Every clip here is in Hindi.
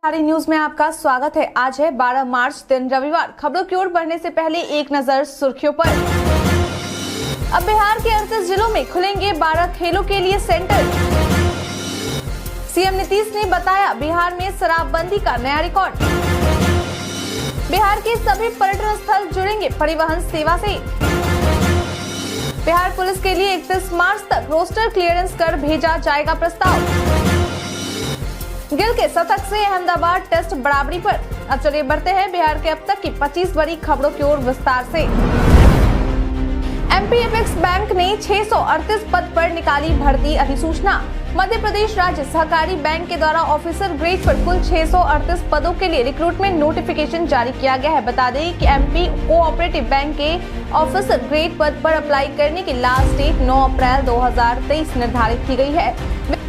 बिहारी न्यूज में आपका स्वागत है। आज है 12 मार्च दिन रविवार। खबरों की ओर बढ़ने से पहले एक नजर सुर्खियों पर। अब बिहार के 38 जिलों में खुलेंगे 12 खेलों के लिए सेंटर। सीएम नीतीश ने बताया बिहार में शराबबंदी का नया रिकॉर्ड। बिहार के सभी पर्यटन स्थल जुड़ेंगे परिवहन सेवा से। बिहार पुलिस के लिए 31 मार्च तक रोस्टर क्लियरेंस कर भेजा जाएगा प्रस्ताव। गिल के शतक से अहमदाबाद टेस्ट बराबरी पर। अब चलिए बढ़ते हैं बिहार के अब तक की 25 बड़ी खबरों की ओर विस्तार से। एमपी एपेक्स बैंक ने 638 पद पर निकाली भर्ती अधिसूचना। मध्य प्रदेश राज्य सहकारी बैंक के द्वारा ऑफिसर ग्रेड पर कुल 638 पदों के लिए रिक्रूटमेंट नोटिफिकेशन जारी किया गया है। बता दें कि एमपी कोऑपरेटिव बैंक के ऑफिसर ग्रेड पद पर अप्लाई करने की लास्ट डेट 9 अप्रैल 2023 निर्धारित की गई है।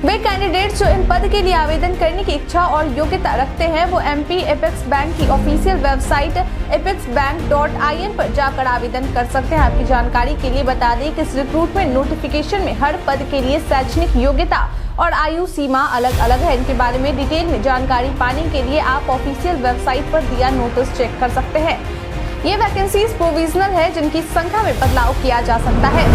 वे कैंडिडेट जो इन पद के लिए आवेदन करने की इच्छा और योग्यता रखते हैं वो एमपी एपेक्स बैंक की ऑफिशियल वेबसाइट apexbank.in पर जाकर आवेदन कर सकते हैं। आपकी जानकारी के लिए बता दें कि इस रिक्रूटमेंट नोटिफिकेशन में हर पद के लिए शैक्षणिक योग्यता और आयु सीमा अलग अलग है। इनके बारे में डिटेल में जानकारी पाने के लिए आप ऑफिशियल वेबसाइट पर दिया नोटिस चेक कर सकते हैं। ये वैकेंसीज प्रोविजनल है जिनकी संख्या में बदलाव किया जा सकता है।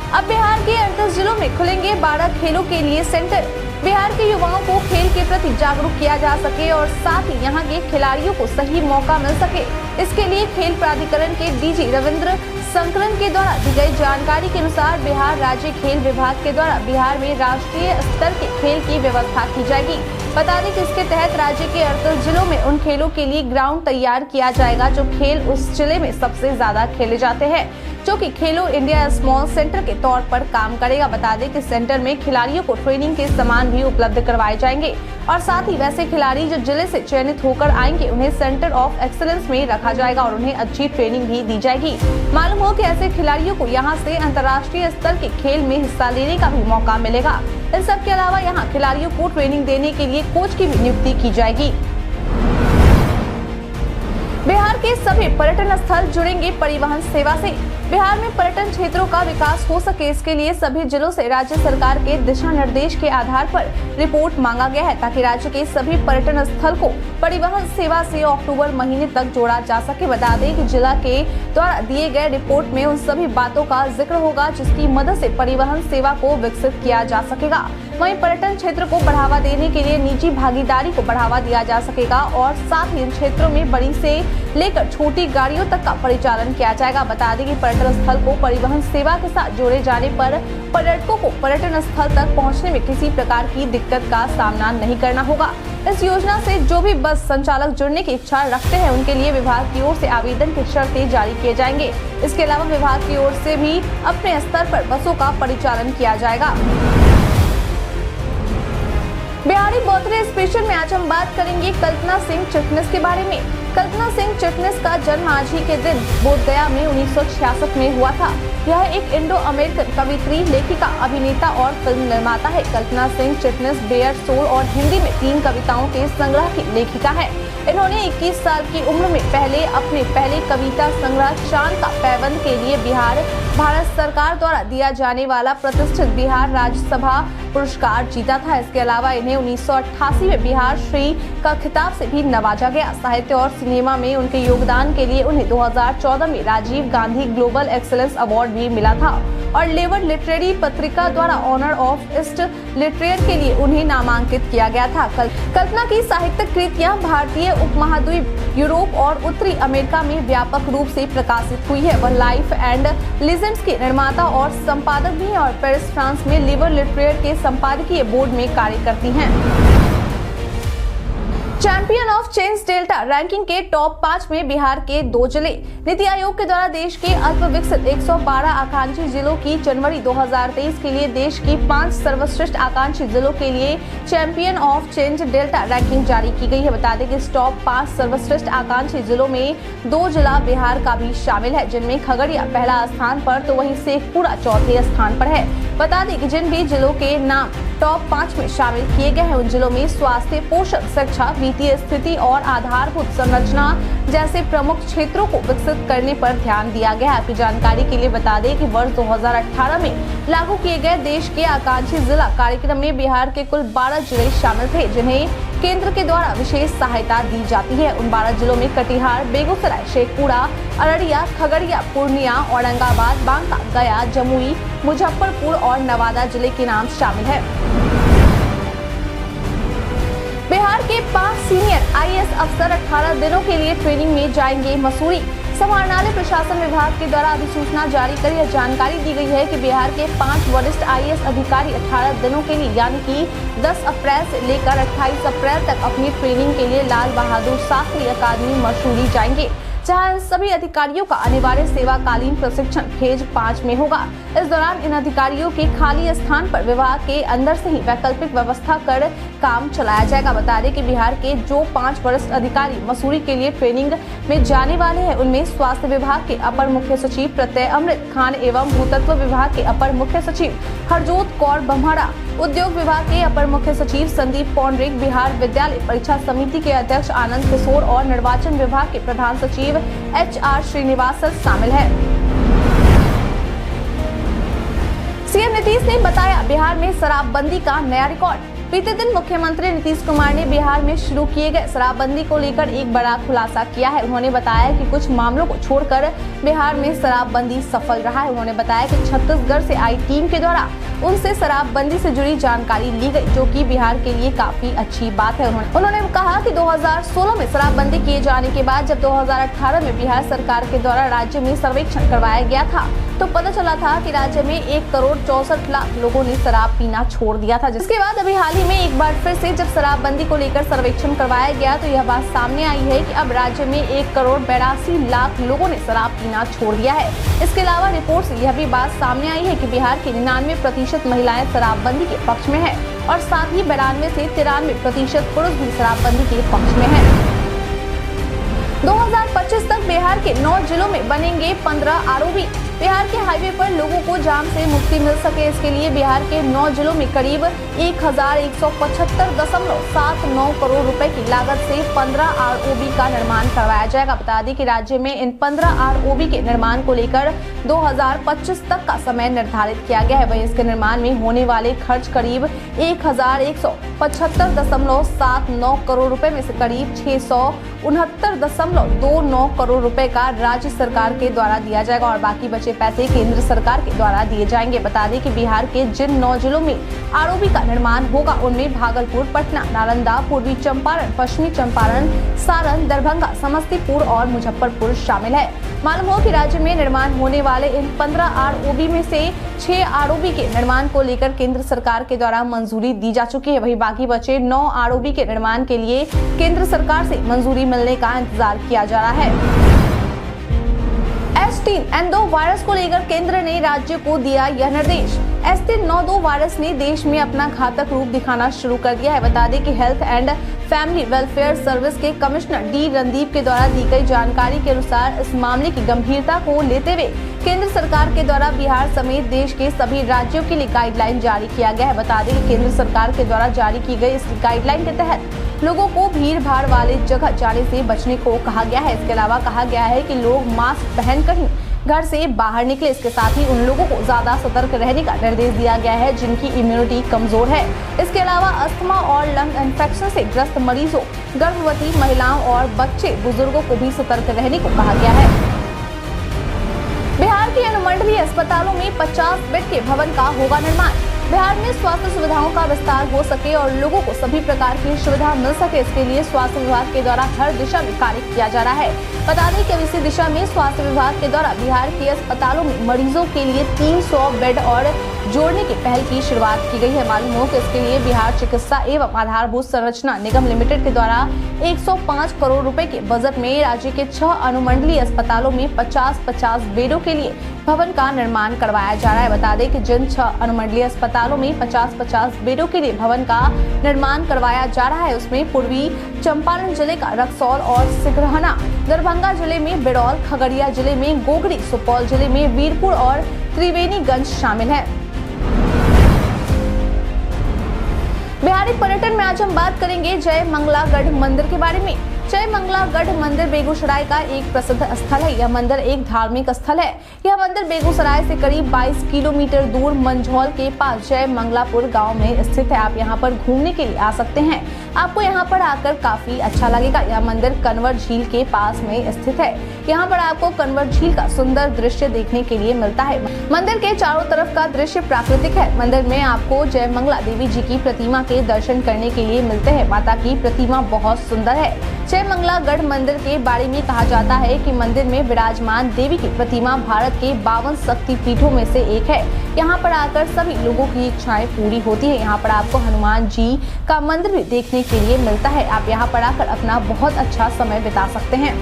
अब बिहार के 38 जिलों में खुलेंगे 12 खेलों के लिए सेंटर। बिहार के युवाओं को खेल के प्रति जागरूक किया जा सके और साथ ही यहाँ के खिलाड़ियों को सही मौका मिल सके, इसके लिए खेल प्राधिकरण के डीजी रविंद्र संकलन के द्वारा दी गई जानकारी के अनुसार बिहार राज्य खेल विभाग के द्वारा बिहार में राष्ट्रीय स्तर के खेल की व्यवस्था की जाएगी। बता दें कि इसके तहत राज्य के 38 जिलों में उन खेलों के लिए ग्राउंड तैयार किया जाएगा जो खेल उस जिले में सबसे ज्यादा खेले जाते हैं, जो कि खेलो इंडिया स्मॉल सेंटर के तौर पर काम करेगा। बता दें कि सेंटर में खिलाड़ियों को ट्रेनिंग के सामान भी उपलब्ध करवाए जाएंगे और साथ ही वैसे खिलाड़ी जो जिले से चयनित होकर आएंगे उन्हें सेंटर ऑफ एक्सीलेंस में रखा जाएगा और उन्हें अच्छी ट्रेनिंग भी दी जाएगी। मालूम हो कि ऐसे खिलाड़ियों को यहाँ से अंतर्राष्ट्रीय स्तर के खेल में हिस्सा लेने का भी मौका मिलेगा। इन सब के अलावा यहाँ खिलाड़ियों को ट्रेनिंग देने के लिए कोच की भी नियुक्ति की जाएगी। बिहार के सभी पर्यटन स्थल जुड़ेंगे परिवहन सेवा से। बिहार में पर्यटन क्षेत्रों का विकास हो सके, इसके लिए सभी जिलों से राज्य सरकार के दिशा निर्देश के आधार पर रिपोर्ट मांगा गया है ताकि राज्य के सभी पर्यटन स्थल को परिवहन सेवा से अक्टूबर महीने तक जोड़ा जा सके। बता दें कि जिला के द्वारा दिए गए रिपोर्ट में उन सभी बातों का जिक्र होगा जिसकी मदद से परिवहन सेवा को विकसित किया जा सकेगा। वहीं पर्यटन क्षेत्र को बढ़ावा देने के लिए निजी भागीदारी को बढ़ावा दिया जा सकेगा और साथ ही इन क्षेत्रों में बड़ी से लेकर छोटी गाड़ियों तक का परिचालन किया जाएगा। बता दें कि पर्यटन स्थल को परिवहन सेवा के साथ जोड़े जाने पर पर्यटकों को पर्यटन स्थल तक पहुंचने में किसी प्रकार की दिक्कत का सामना नहीं करना होगा। इस योजना से जो भी बस संचालक जुड़ने की इच्छा रखते हैं उनके लिए विभाग की ओर से आवेदन की शर्तें जारी किए जाएंगे। इसके अलावा विभाग की ओर से भी अपने स्तर पर बसों का परिचालन किया जाएगा। बिहारी बर्थडे स्पेशल में आज हम बात करेंगे कल्पना सिंह चिटनिस के बारे में। कल्पना सिंह चिटनिस का जन्म आज ही के दिन बोधगया में 1966 में हुआ था। यह एक इंडो अमेरिकन कवित्री, लेखिका, अभिनेता और फिल्म निर्माता है। कल्पना सिंह चिटनिस बेयर सोल और हिंदी में 3 कविताओं के संग्रह की लेखिका है। इन्होंने 21 साल की उम्र में अपने पहले कविता संग्रह चांद का पैबंद के लिए भारत सरकार द्वारा दिया जाने वाला प्रतिष्ठित बिहार राज्यसभा पुरस्कार जीता था। इसके अलावा इन्हें 1988 में बिहार श्री का खिताब से भी नवाजा गया। साहित्य और सिनेमा में उनके योगदान के लिए उन्हें 2014 में Rajiv Gandhi global excellence award भी मिला था और लेवर लिटरेरी पत्रिका द्वारा ऑनर ऑफ ईस्ट लिटरेचर के लिए उन्हें नामांकित किया गया था। कल्पना की साहित्यिक कृतियां भारतीय उपमहाद्वीप, यूरोप और उत्तरी अमेरिका में व्यापक रूप से प्रकाशित हुई है। वह लाइफ एंड लेजेंड्स के निर्माता और संपादक भी हैं और पेरिस, फ्रांस में लेवर लिटरेचर के संपादकीय बोर्ड में कार्य करती हैं। Champion of change delta ranking के टॉप 5 में बिहार के 2 जिले। नीति आयोग के द्वारा देश के अल्प विकसित 112 आकांक्षी जिलों की जनवरी 2023 के लिए देश की 5 सर्वश्रेष्ठ आकांक्षी जिलों के लिए champion of change delta ranking जारी की गई है। बता दें कि इस टॉप 5 सर्वश्रेष्ठ आकांक्षी जिलों में 2 जिला बिहार का भी शामिल है, जिनमें खगड़िया पहला स्थान पर तो वहीं शेखपुरा चौथे स्थान पर है। बता दें कि जिन भी जिलों के नाम टॉप 5 में शामिल किए गए हैं उन जिलों में स्वास्थ्य, पोषण, शिक्षा, वित्तीय स्थिति और आधारभूत संरचना जैसे प्रमुख क्षेत्रों को विकसित करने पर ध्यान दिया गया है। आपकी जानकारी के लिए बता दें कि वर्ष 2018 में लागू किए गए देश के आकांक्षी जिला कार्यक्रम में बिहार के कुल 12 जिले शामिल थे, जिन्हें केंद्र के द्वारा विशेष सहायता दी जाती है। उन 12 जिलों में कटिहार, बेगूसराय, शेखपुरा, अररिया, खगड़िया, पूर्णिया, औरंगाबाद, बांका, गया, जमुई, मुजफ्फरपुर और नवादा जिले के नाम शामिल है। बिहार के 5 सीनियर आईएएस अफसर 18 दिनों के लिए ट्रेनिंग में जाएंगे मसूरी। समाहरणालय प्रशासन विभाग के द्वारा अधिसूचना जारी कर यह जानकारी दी गई है कि बिहार के 5 वरिष्ठ आईएएस अधिकारी 18 दिनों के लिए यानी कि 10 अप्रैल से लेकर 28 अप्रैल तक अपनी ट्रेनिंग के लिए लाल बहादुर शास्त्री अकादमी मसूरी जाएंगे, जहां इन सभी अधिकारियों का अनिवार्य सेवाकालीन प्रशिक्षण फेज 5 में होगा। इस दौरान इन अधिकारियों के खाली स्थान पर विभाग के अंदर से ही वैकल्पिक व्यवस्था कर काम चलाया जाएगा। बता दें कि बिहार के जो 5 वरिष्ठ अधिकारी मसूरी के लिए ट्रेनिंग में जाने वाले हैं उनमें स्वास्थ्य विभाग के अपर मुख्य सचिव प्रत्यय अमृत, खान एवं भूतत्व विभाग के अपर मुख्य सचिव हरजोत कौर बम्हाड़ा, उद्योग विभाग के अपर मुख्य सचिव संदीप पौंडरिक, बिहार विद्यालय परीक्षा समिति के अध्यक्ष आनंद किशोर और निर्वाचन विभाग के प्रधान सचिव HR श्रीनिवास शामिल है। सीएम नीतीश ने बताया बिहार में शराबबंदी का नया रिकॉर्ड। बीते दिन मुख्यमंत्री नीतीश कुमार ने बिहार में शुरू किए गए शराबबंदी को लेकर एक बड़ा खुलासा किया है। उन्होंने बताया कि कुछ मामलों को छोड़कर बिहार में शराबबंदी सफल रहा है। उन्होंने बताया कि छत्तीसगढ़ से आई टीम के द्वारा उनसे शराबबंदी से जुड़ी जानकारी ली गई, जो कि बिहार के लिए काफी अच्छी बात है। उन्होंने कहा कि 2016 में शराबबंदी किए जाने के बाद जब 2018 में बिहार सरकार के द्वारा राज्य में सर्वेक्षण करवाया गया था तो पता चला था कि राज्य में 1 करोड़ 64 लाख लोगों ने शराब पीना छोड़ दिया था। जिसके बाद अभी हाल ही में एक बार फिर से जब शराबबंदी को लेकर सर्वेक्षण करवाया गया तो यह बात सामने आई है कि अब राज्य में 1 करोड़ 82 लाख लोगों ने शराब पीना छोड़ दिया है। इसके अलावा रिपोर्ट से यह भी बात सामने आई है कि बिहार की 99% महिलाएं शराबबंदी के पक्ष में है और साथ ही 92 से 93% पुरुष भी शराबबंदी के पक्ष में है। 2025 तक बिहार के 9 जिलों में बनेंगे 15 आरओबी। बिहार के हाईवे पर लोगों को जाम से मुक्ति मिल सके, इसके लिए बिहार के 9 जिलों में करीब 1175.79 करोड़ रुपए की लागत से 15 आरओबी का निर्माण करवाया जाएगा। बता दें कि राज्य में इन 15 आरओबी के निर्माण को लेकर 2025 तक का समय निर्धारित किया गया है। वहीं इसके निर्माण में होने वाले खर्च करीब 1175.79 करोड़ रुपए में से करीब 669.29 करोड़ रुपए का राज्य सरकार के द्वारा दिया जाएगा और बाकी बचे पैसे केंद्र सरकार के द्वारा दिए जाएंगे। बता दें कि बिहार के जिन 9 जिलों में आरओबी का निर्माण होगा उनमें भागलपुर, पटना, नालंदा, पूर्वी चंपारण, पश्चिमी चंपारण, सारण, दरभंगा, समस्तीपुर और मुजफ्फरपुर शामिल है। मालूम हो कि राज्य में निर्माण होने वाले इन 15 आरओबी में से 6 आरओबी के निर्माण को लेकर केंद्र सरकार के द्वारा मंजूरी दी जा चुकी है। वहीं बाकी बचे 9 आरओबी के निर्माण के लिए केंद्र सरकार से मंजूरी मिलने का इंतजार किया जा रहा है। H3N2 वायरस को लेकर केंद्र ने राज्य को दिया यह निर्देश। H3N2 वायरस ने देश में अपना घातक रूप दिखाना शुरू कर दिया है। बता दें कि health and family welfare service के कमिश्नर डी रणदीप के द्वारा दी गई जानकारी के अनुसार इस मामले की गंभीरता को लेते हुए केंद्र सरकार के द्वारा बिहार समेत देश के सभी राज्यों के लिए गाइडलाइन जारी किया गया है। बता दें कि केंद्र सरकार के द्वारा जारी की गई इस गाइडलाइन के तहत लोगों को भीड़ भाड़ वाले जगह जाने से बचने को कहा गया है। इसके अलावा कहा गया है कि लोग मास्क पहनकर ही घर से बाहर निकले। इसके साथ ही उन लोगों को ज्यादा सतर्क रहने का निर्देश दिया गया है जिनकी इम्यूनिटी कमजोर है। इसके अलावा अस्थमा और लंग इन्फेक्शन से ग्रस्त मरीजों, गर्भवती महिलाओं और बच्चे बुजुर्गों को भी सतर्क रहने को कहा गया है। बिहार के अनुमंडलीय अस्पतालों में 50 बेड के भवन का होगा निर्माण। बिहार में स्वास्थ्य सुविधाओं का विस्तार हो सके और लोगों को सभी प्रकार की सुविधा मिल सके, इसके लिए स्वास्थ्य विभाग के द्वारा हर दिशा में कार्य किया जा रहा है। बता दें कि इसी दिशा में स्वास्थ्य विभाग के द्वारा बिहार के अस्पतालों में मरीजों के लिए 300 बेड और जोड़ने की पहल की शुरुआत की गई है। मालूम हो कि इसके लिए बिहार चिकित्सा एवं आधारभूत संरचना निगम लिमिटेड के द्वारा 105 करोड़ रुपए के बजट में राज्य के 6 अनुमंडलीय अस्पतालों में 50-50 बेडों के लिए भवन का निर्माण करवाया जा रहा है। बता दें कि जिन 6 अनुमंडलीय अस्पतालों में 50-50 बेडों के लिए भवन का निर्माण करवाया जा रहा है उसमें पूर्वी चंपारण जिले का रक्सौल और सिकरहना, दरभंगा जिले में बिरौल, खगड़िया जिले में गोगरी, सुपौल जिले में वीरपुर और त्रिवेणीगंज शामिल है। बिहारी पर्यटन में आज हम बात करेंगे जय मंगलागढ़ मंदिर के बारे में। जय मंगलागढ़ मंदिर बेगूसराय का एक प्रसिद्ध स्थल है। यह मंदिर एक धार्मिक स्थल है। यह मंदिर बेगूसराय से करीब 22 किलोमीटर दूर मंझौल के पास जय मंगलापुर गांव में स्थित है। आप यहां पर घूमने के लिए आ सकते हैं। आपको यहां पर आकर काफी अच्छा लगेगा। यह मंदिर कन्वर झील के पास में स्थित है। यहाँ पर आपको कन्वर झील का सुंदर दृश्य देखने के लिए मिलता है। मंदिर के चारों तरफ का दृश्य प्राकृतिक है। मंदिर में आपको जय मंगला देवी जी की प्रतिमा के दर्शन करने के लिए मिलते हैं। माता की प्रतिमा बहुत सुंदर है। जय मंगलागढ़ मंदिर के बारे में कहा जाता है कि मंदिर में विराजमान देवी की प्रतिमा भारत के 52 शक्तिपीठों में से एक है। यहाँ पर आकर सभी लोगों की इच्छाएं पूरी होती है। यहाँ पर आपको हनुमान जी का मंदिर भी देखने के लिए मिलता है। आप यहाँ पर आकर अपना बहुत अच्छा समय बिता सकते हैं।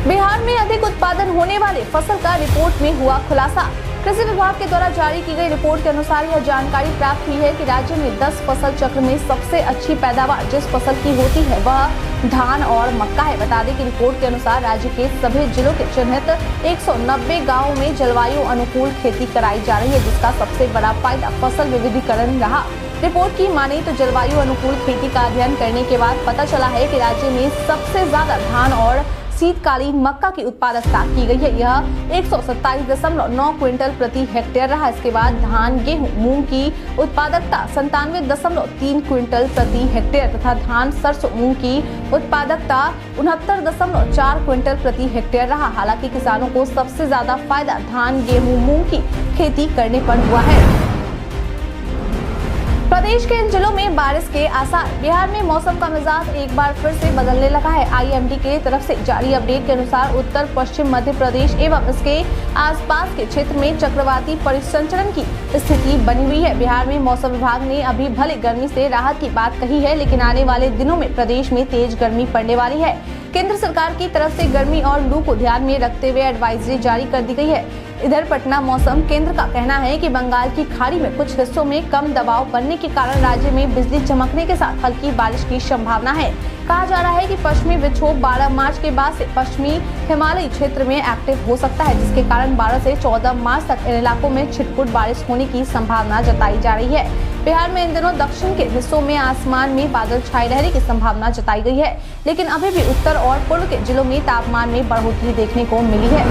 बिहार में अधिक उत्पादन होने वाले फसल का रिपोर्ट में हुआ खुलासा। कृषि विभाग के द्वारा जारी की गई रिपोर्ट के अनुसार यह जानकारी प्राप्त हुई है कि राज्य में 10 फसल चक्र में सबसे अच्छी पैदावार जिस फसल की होती है वह धान और मक्का है। बता दें कि रिपोर्ट के अनुसार राज्य के सभी जिलों के चिन्हित 190 गाँवों में जलवायु अनुकूल खेती कराई जा रही है, जिसका सबसे बड़ा फायदा फसल विविधीकरण रहा। रिपोर्ट की माने तो जलवायु अनुकूल खेती का अध्ययन करने के बाद पता चला है कि राज्य में सबसे ज्यादा धान और शीतकालीन मक्का की उत्पादकता की गई है। यह 127.9 क्विंटल प्रति हेक्टेयर रहा। इसके बाद धान, गेहूं, मूंग की उत्पादकता 97.3 क्विंटल प्रति हेक्टेयर तथा धान, सरसों, मूंग की उत्पादकता 69.4 क्विंटल प्रति हेक्टेयर रहा। हालांकि किसानों को सबसे ज्यादा फायदा धान, गेहूं, मूंग की खेती करने पर हुआ है। प्रदेश के इन जिलों में बारिश के आसार। बिहार में मौसम का मिजाज एक बार फिर से बदलने लगा है। आईएमडी के तरफ से जारी अपडेट के अनुसार उत्तर पश्चिम मध्य प्रदेश एवं इसके आसपास के क्षेत्र में चक्रवाती परिसंचरण की स्थिति बनी हुई है। बिहार में मौसम विभाग ने अभी भले गर्मी से राहत की बात कही है, लेकिन आने वाले दिनों में प्रदेश में तेज गर्मी पड़ने वाली है। केंद्र सरकार की तरफ से गर्मी और लू को ध्यान में रखते हुए एडवाइजरी जारी कर दी गई है। इधर पटना मौसम केंद्र का कहना है कि बंगाल की खाड़ी में कुछ हिस्सों में कम दबाव बनने के कारण राज्य में बिजली चमकने के साथ हल्की बारिश की संभावना है। कहा जा रहा है कि पश्चिमी विक्षोभ 12 मार्च के बाद से पश्चिमी हिमालयी क्षेत्र में एक्टिव हो सकता है, जिसके कारण 12 से 14 मार्च तक इन इलाकों में छिटपुट बारिश होने की संभावना जताई जा रही है। बिहार में इन दिनों दक्षिण के हिस्सों में आसमान में बादल छाए रहने की संभावना जताई गई है, लेकिन अभी भी उत्तर और पूर्व के जिलों में तापमान में बढ़ोतरी देखने को मिली है।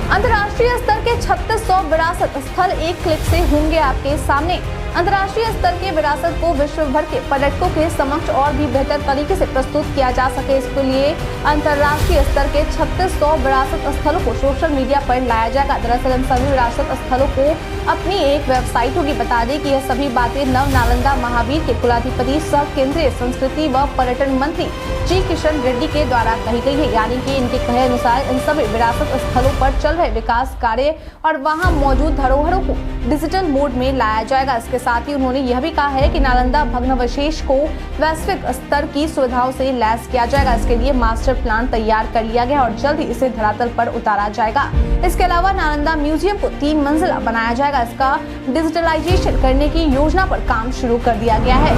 अंतर्राष्ट्रीय स्तर के 3600 विरासत स्थल एक क्लिक से होंगे आपके सामने। अंतर्राष्ट्रीय स्तर के विरासत को विश्व भर के पर्यटकों के समक्ष और भी बेहतर तरीके से प्रस्तुत किया जा सके, इसके लिए अंतर्राष्ट्रीय स्तर के 3600 विरासत स्थलों को सोशल मीडिया पर लाया जाएगा। दरअसल इन सभी विरासत स्थलों को अपनी एक वेबसाइट होगी। बता दें कि यह सभी बातें नव नालंदा महावीर के कुलाधिपति सह केंद्रीय संस्कृति व पर्यटन मंत्री जी किशन रेड्डी के द्वारा कही गई है। यानी कि इनके कहे अनुसार इन सभी विरासत स्थलों पर चल रहे विकास कार्य और वहां मौजूद धरोहरों को डिजिटल मोड में लाया जाएगा। इसके साथ ही उन्होंने यह भी कहा है कि नालंदा भग्नावशेष को वैश्विक स्तर की सुविधाओं से लैस किया जाएगा। इसके लिए मास्टर प्लान तैयार कर लिया गया और जल्द ही इसे धरातल पर उतारा जाएगा। इसके अलावा नालंदा म्यूजियम को 3 मंजिला बनाया जाएगा। इसका डिजिटलाइजेशन करने की योजना पर काम शुरू कर दिया गया है।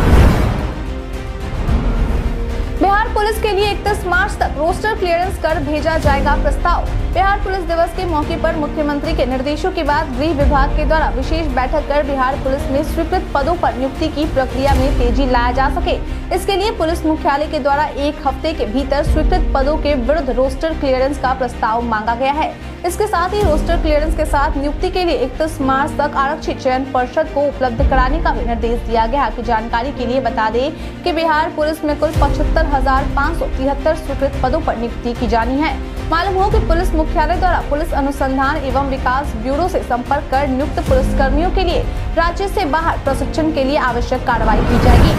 बिहार पुलिस के लिए 31 मार्च तक रोस्टर क्लियरेंस कर भेजा जाएगा प्रस्ताव। बिहार पुलिस दिवस के मौके पर मुख्यमंत्री के निर्देशों के बाद गृह विभाग के द्वारा विशेष बैठक कर बिहार पुलिस में स्वीकृत पदों पर नियुक्ति की प्रक्रिया में तेजी लाया जा सके, इसके लिए पुलिस मुख्यालय के द्वारा 1 हफ्ते के भीतर स्वीकृत पदों के विरुद्ध रोस्टर क्लियरेंस का प्रस्ताव मांगा गया है। इसके साथ ही रोस्टर क्लियरेंस के साथ नियुक्ति के लिए 31 मार्च तक आरक्षित चयन पर्षद को उपलब्ध कराने का भी निर्देश दिया गया। की जानकारी के लिए बता दें कि बिहार पुलिस में कुल 75,573 स्वीकृत पदों पर नियुक्ति की जानी है। मालूम हो कि पुलिस मुख्यालय द्वारा पुलिस अनुसंधान एवं विकास ब्यूरो से संपर्क कर नियुक्त पुलिसकर्मियों के लिए राज्य से बाहर प्रशिक्षण के लिए आवश्यक कार्रवाई की जाएगी।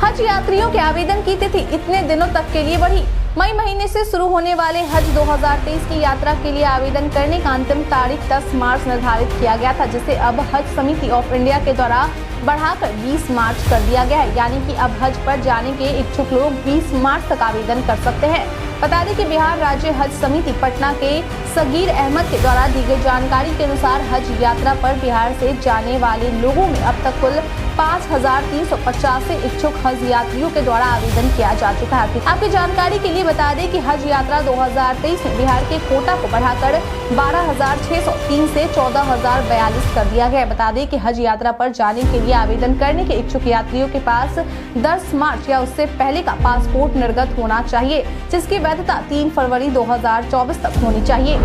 हज यात्रियों के आवेदन की तिथि इतने दिनों तक के लिए बढ़ी। मई महीने से शुरू होने वाले हज 2023 की यात्रा के लिए आवेदन करने का अंतिम तारीख 10 मार्च निर्धारित किया गया था, जिसे अब हज समिति ऑफ इंडिया के द्वारा बढ़ाकर 20 मार्च कर दिया गया है। यानी कि अब हज पर जाने के इच्छुक लोग 20 मार्च तक आवेदन कर सकते हैं। बता दें कि बिहार राज्य हज समिति पटना के सगीर अहमद के द्वारा दी गई जानकारी के अनुसार हज यात्रा पर बिहार से जाने वाले लोगों में अब तक कुल 5,385 इच्छुक हज यात्रियों के द्वारा आवेदन किया जा चुका है। आपकी जानकारी के लिए बता दें कि हज यात्रा 2023 में बिहार के कोटा को बढ़ाकर 12,603 से 14,042 कर दिया गया है। बता दें कि हज यात्रा पर जाने के लिए आवेदन करने के इच्छुक यात्रियों के पास 10 मार्च या उससे पहले का पासपोर्ट निर्गत होना चाहिए, जिसकी वैधता 3 फरवरी 2024 तक होनी चाहिए।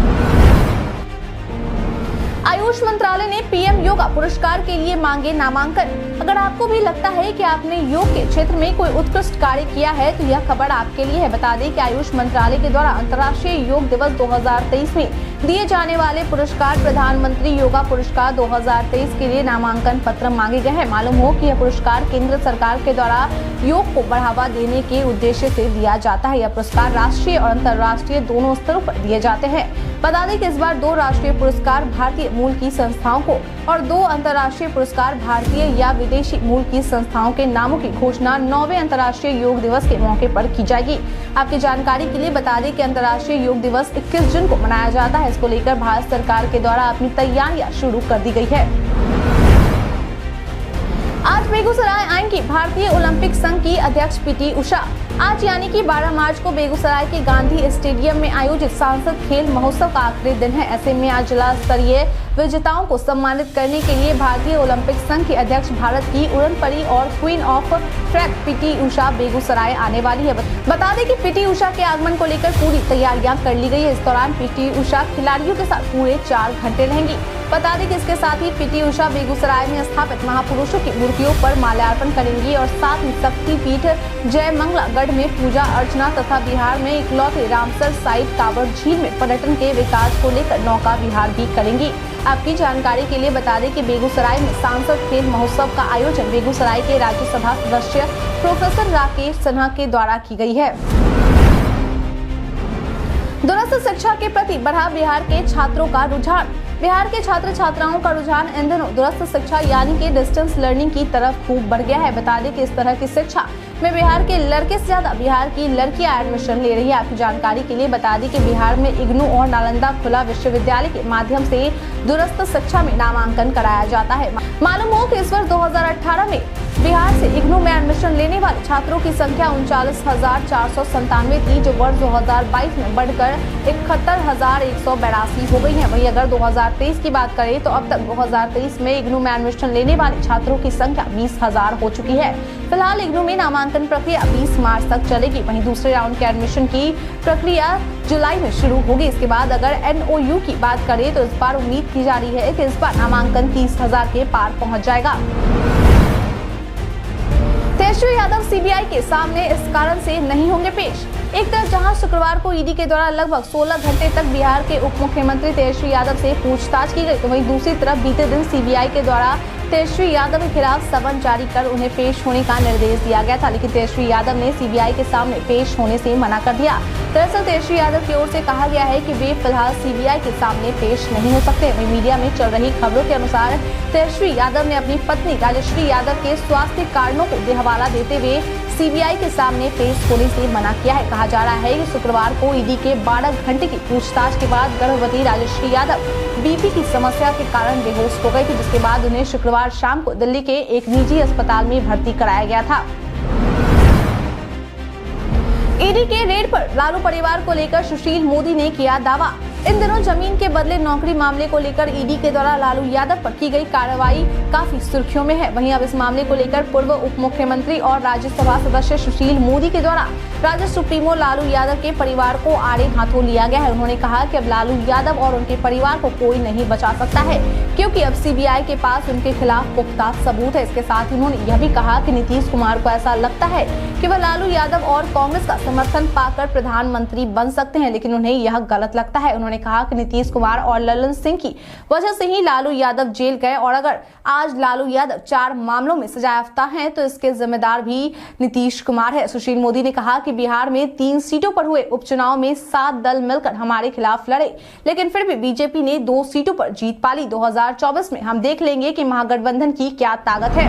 आयुष मंत्रालय ने पीएम योगा पुरस्कार के लिए मांगे नामांकन। अगर आपको भी लगता है कि आपने योग के क्षेत्र में कोई उत्कृष्ट कार्य किया है तो यह खबर आपके लिए है। बता दें कि आयुष मंत्रालय के द्वारा अंतर्राष्ट्रीय योग दिवस 2023 में दिए जाने वाले पुरस्कार प्रधानमंत्री योगा पुरस्कार 2023 के लिए नामांकन पत्र मांगे गए हैं। मालूम हो कि यह पुरस्कार केंद्र सरकार के द्वारा योग को बढ़ावा देने के उद्देश्य से दिया जाता है। यह पुरस्कार राष्ट्रीय और अंतर्राष्ट्रीय दोनों स्तरों पर दिए जाते हैं। बता दें कि इस बार 2 राष्ट्रीय पुरस्कार भारतीय मूल की संस्थाओं को और 2 अंतर्राष्ट्रीय पुरस्कार भारतीय या विदेशी मूल की संस्थाओं के नामों की घोषणा 9वें अंतर्राष्ट्रीय योग दिवस के मौके पर की जाएगी। आपकी जानकारी के लिए बता दें कि अंतर्राष्ट्रीय योग दिवस 21 जून को मनाया जाता है। इसको लेकर भारत सरकार के द्वारा अपनी तैयारियां शुरू कर दी गई है। आज बेगूसराय आएंगी भारतीय ओलंपिक संघ की अध्यक्ष पीटी उषा। आज यानी कि 12 मार्च को बेगूसराय के गांधी स्टेडियम में आयोजित सांसद खेल महोत्सव का आखिरी दिन है। ऐसे में आज जिला स्तरीय विजेताओं को सम्मानित करने के लिए भारतीय ओलंपिक संघ की अध्यक्ष भारत की उड़न परी और queen of track PT Usha Begusarai आने वाली है। बता दें कि पीटी उषा के आगमन को लेकर पूरी तैयारियां कर ली गई है। इस दौरान पीटी उषा खिलाड़ियों के साथ पूरे 4 घंटे रहेंगी। बता दें कि इसके साथ ही पीटी उषा बेगूसराय में स्थापित महापुरुषों की मूर्तियों पर माल्यार्पण करेंगी और साथ ही शक्ति पीठ जय मंगला गढ़ में पूजा अर्चना तथा बिहार में इकलौते रामसर साइट कांवड़ झील में पर्यटन के विकास को लेकर नौका विहार भी करेंगी। आपकी जानकारी के लिए बता दें कि बेगूसराय में सांसद खेल महोत्सव का आयोजन बेगूसराय के राज्यसभा सदस्य प्रोफेसर राकेश सिन्हा के द्वारा की गई है। दूरस्थ शिक्षा के प्रति बढ़ा बिहार के छात्रों का रुझान। बिहार के छात्र छात्राओं का रुझान इन दिनों दूरस्थ शिक्षा यानी कि डिस्टेंस लर्निंग की तरफ खूब बढ़ गया है। बता दें कि इस तरह की शिक्षा में बिहार के लड़के से ज्यादा बिहार की लड़कियां एडमिशन ले रही है। आपकी जानकारी के लिए बता दें कि बिहार में इग्नू और नालंदा खुला विश्वविद्यालय के माध्यम से दूरस्थ शिक्षा में नामांकन कराया जाता है। मालूम हो कि इस वर्ष 2018 में बिहार से इग्नू में एडमिशन लेने वाले छात्रों की संख्या 39,497 थी, जो वर्ष 2022 में बढ़कर 71,182 हो गई है। वहीं अगर 2023 की बात करें तो अब तक 2023 में इग्नू में एडमिशन लेने वाले छात्रों की संख्या 20,000 हो चुकी है। फिलहाल इग्नू में नामांकन प्रक्रिया 20 मार्च तक चलेगी। वहीं दूसरे राउंड के एडमिशन की प्रक्रिया जुलाई में शुरू होगी। इसके बाद अगर NOU की बात करें तो इस बार उम्मीद की जा रही है कि इस बार नामांकन 30,000 के पार पहुंच जाएगा। तेजस्वी यादव सीबीआई के सामने इस कारण से नहीं होंगे पेश। एक तरफ जहां शुक्रवार को ईडी के द्वारा लगभग 16 घंटे तक बिहार के उप मुख्यमंत्री तेजस्वी यादव से पूछताछ की गई, तो वहीं दूसरी तरफ बीते दिन सीबीआई के द्वारा तेजस्वी यादव के खिलाफ समन जारी कर उन्हें पेश होने का निर्देश दिया गया था, लेकिन तेजस्वी यादव ने सीबीआई के सामने पेश होने से मना कर दिया। दरअसल तेजस्वी यादव की ओर से कहा गया है कि वे फिलहाल सीबीआई के सामने पेश नहीं हो सकते। वहीं मीडिया में चल रही खबरों के अनुसार तेजस्वी यादव ने अपनी पत्नी राजश्री यादव के स्वास्थ्य कारणों को बेहवाला देते हुए सीबीआई के सामने पेश होने से मना किया है। कहा जा रहा है कि शुक्रवार को ईडी के 12 घंटे की पूछताछ के बाद गर्भवती राजश्री यादव बीपी की समस्या के कारण बेहोश हो गई थी, जिसके बाद उन्हें शुक्रवार शाम को दिल्ली के एक निजी अस्पताल में भर्ती कराया गया था। ईडी के रेड पर लालू परिवार को लेकर सुशील मोदी ने किया दावा। इन दिनों जमीन के बदले नौकरी मामले को लेकर ईडी के द्वारा लालू यादव पर की गई कार्रवाई काफी सुर्खियों में है। वहीं अब इस मामले को लेकर पूर्व उप मुख्यमंत्री और राज्यसभा सदस्य सुशील मोदी के द्वारा राजद सुप्रीमो लालू यादव के परिवार को आड़े हाथों लिया गया है। उन्होंने कहा कि अब लालू यादव और उनके परिवार को कोई नहीं बचा सकता है, क्योंकि अब सीबीआई के पास उनके खिलाफ पुख्ता सबूत है। इसके साथ ही उन्होंने यह भी कहा कि नीतीश कुमार को ऐसा लगता है कि वह लालू यादव और कांग्रेस का समर्थन पाकर प्रधानमंत्री बन सकते हैं, लेकिन उन्हें यह गलत लगता है। उन्होंने कहा कि नीतीश कुमार और ललन सिंह की वजह से ही लालू यादव जेल गए और अगर आज लालू यादव 4 मामलों में सजायाफ्ता हैं तो इसके जिम्मेदार भी नीतीश कुमार है। सुशील मोदी ने कहा कि बिहार में 3 सीटों पर हुए उपचुनाव में 7 दल मिलकर हमारे खिलाफ लड़े, लेकिन फिर भी बीजेपी ने 2 सीटों पर जीत पाली। 2024 में हम देख लेंगे कि महागठबंधन की क्या ताकत है।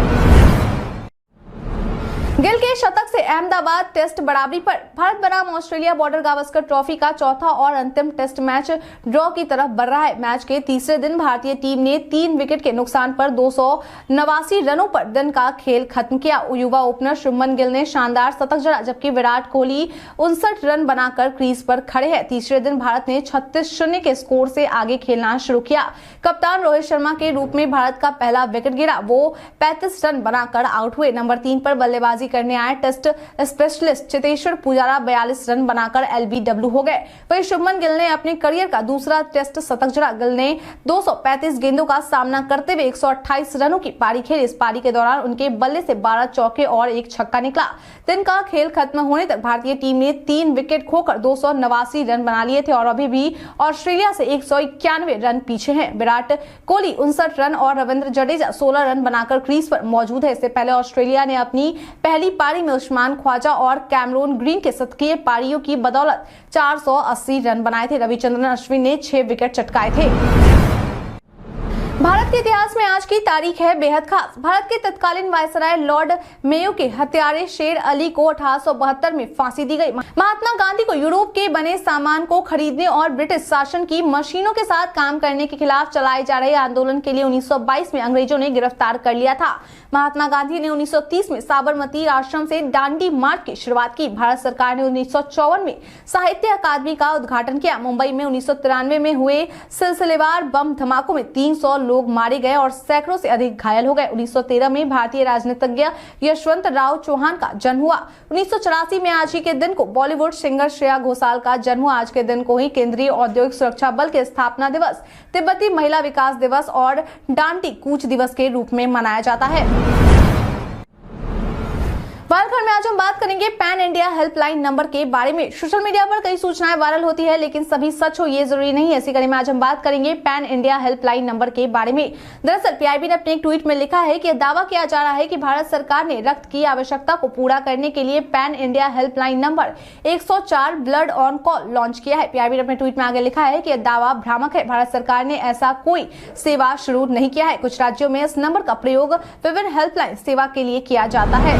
गिल के शतक से अहमदाबाद टेस्ट बराबरी पर। भारत बनाम ऑस्ट्रेलिया बॉर्डर गावस्कर ट्रॉफी का चौथा और अंतिम टेस्ट मैच ड्रॉ की तरफ बढ़ रहा है। मैच के तीसरे दिन भारतीय टीम ने 3 विकेट के नुकसान पर 289 रनों पर दिन का खेल खत्म किया। युवा ओपनर शुभमन गिल ने शानदार शतक जड़ा, जबकि विराट कोहली 59 रन बनाकर क्रीज पर खड़े हैं। तीसरे दिन भारत ने 36-0 के स्कोर से आगे खेलना शुरू किया। कप्तान रोहित शर्मा के रूप में भारत का पहला विकेट गिरा, वो 35 रन बनाकर आउट हुए। नंबर 3 पर बल्लेबाजी करने आए test specialist Cheteshwar Pujara 42 run बनाकर एलबीडब्ल्यू हो गए। वहीं शुभमन गिल ने अपने करियर का दूसरा टेस्ट शतक जड़ा। गिल ने 235 गेंदों का सामना करते हुए 128 रनों की पारी खेली। इस पारी के दौरान उनके बल्ले से 12 चौके और 1 छक्का निकला। दिन का खेल खत्म होने तक भारतीय टीम ने 3 विकेट खोकर 289 रन बना लिए थे और अभी भी ऑस्ट्रेलिया से 191 रन पीछे हैं। विराट कोहली 59 रन और रविंद्र जडेजा 16 रन बनाकर क्रीज पर मौजूद है। इससे पहले ऑस्ट्रेलिया ने अपनी पहली पारी में उस्मान ख्वाजा और कैमरून ग्रीन के शतकीय पारियों की बदौलत 480 रन बनाए थे। रविचंद्रन अश्विन ने 6 विकेट चटकाए थे। भारत के इतिहास में आज की तारीख है बेहद खास। भारत के तत्कालीन वायसराय लॉर्ड मेयो के हत्यारे शेर अली को 1872 में फांसी दी गई। महात्मा गांधी को यूरोप के बने सामान को खरीदने और ब्रिटिश शासन की मशीनों के साथ काम करने के खिलाफ चलाए जा रहे आंदोलन के लिए 1922 में अंग्रेजों ने गिरफ्तार कर लिया था। महात्मा गांधी ने 1930 में साबरमती आश्रम से दांडी मार्च की शुरुआत की। भारत सरकार ने 1954 में साहित्य अकादमी का उद्घाटन किया। मुंबई में 1993 में हुए सिलसिलेवार बम धमाकों में 300 लोग मारे गए और सैकड़ों से अधिक घायल हो गए। 1913 में भारतीय राजनीतिज्ञ यशवंत राव चौहान का जन्म हुआ। 1984 में आज ही के दिन को बॉलीवुड सिंगर श्रेया घोषाल का जन्म हुआ। आज के दिन को ही केंद्रीय औद्योगिक सुरक्षा बल के स्थापना दिवस, तिब्बती महिला विकास दिवस और डांडी कूच दिवस के रूप में मनाया जाता है। वायरल में आज हम बात करेंगे पैन इंडिया हेल्पलाइन नंबर के बारे में। सोशल मीडिया पर कई सूचनाएं वायरल होती है, लेकिन सभी सच हो ये जरूरी नहीं है। इसी कड़ी में आज हम बात करेंगे पैन इंडिया हेल्पलाइन नंबर के बारे में। दरअसल पीआईबी ने अपने एक ट्वीट में लिखा है कि दावा किया जा रहा है कि भारत सरकार ने रक्त की आवश्यकता को पूरा करने के लिए pan India helpline number 104 blood on call launch किया है। पीआईबी ने अपने ट्वीट में आगे लिखा है कि यह दावा भ्रामक है। भारत सरकार ने ऐसा कोई सेवा शुरू नहीं किया है। कुछ राज्यों में इस नंबर का प्रयोग विभिन्न हेल्पलाइन सेवा के लिए किया जाता है।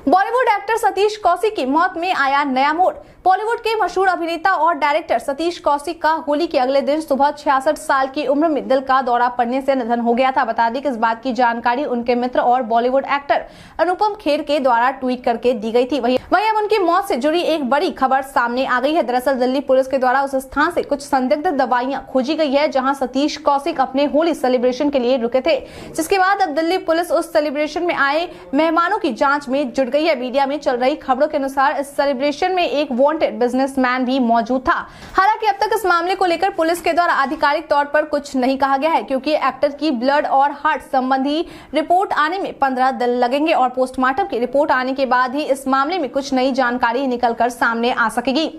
बॉलीवुड एक्टर सतीश कौशिक की मौत में आया नया मोड़। बॉलीवुड के मशहूर अभिनेता और डायरेक्टर सतीश कौशिक का होली के अगले दिन सुबह 66 साल की उम्र में दिल का दौरा पड़ने से निधन हो गया था। बता दें कि इस बात की जानकारी उनके मित्र और बॉलीवुड एक्टर अनुपम खेर के द्वारा ट्वीट करके दी गई थी। वहीं अब उनकी मौत से जुड़ी एक बड़ी खबर सामने आ गई है। दरअसल दिल्ली पुलिस के द्वारा उस स्थान से कुछ संदिग्ध दवाइयां खोजी गई है जहां सतीश कौशिक अपने होली सेलिब्रेशन के लिए रुके थे, जिसके बाद अब दिल्ली पुलिस उस सेलिब्रेशन में आए मेहमानों की जांच में जुट गई है। मीडिया में चल रही खबरों के अनुसार इस सेलिब्रेशन में एक वांटेड बिजनेसमैन भी मौजूद था। हालांकि अब तक इस मामले को लेकर पुलिस के द्वारा आधिकारिक तौर पर कुछ नहीं कहा गया है, क्योंकि एक्टर की ब्लड और हार्ट संबंधी रिपोर्ट आने में 15 दिन लगेंगे और पोस्टमार्टम की रिपोर्ट आने के बाद ही इस मामले में कुछ नई जानकारी निकलकर सामने आ सकेगी।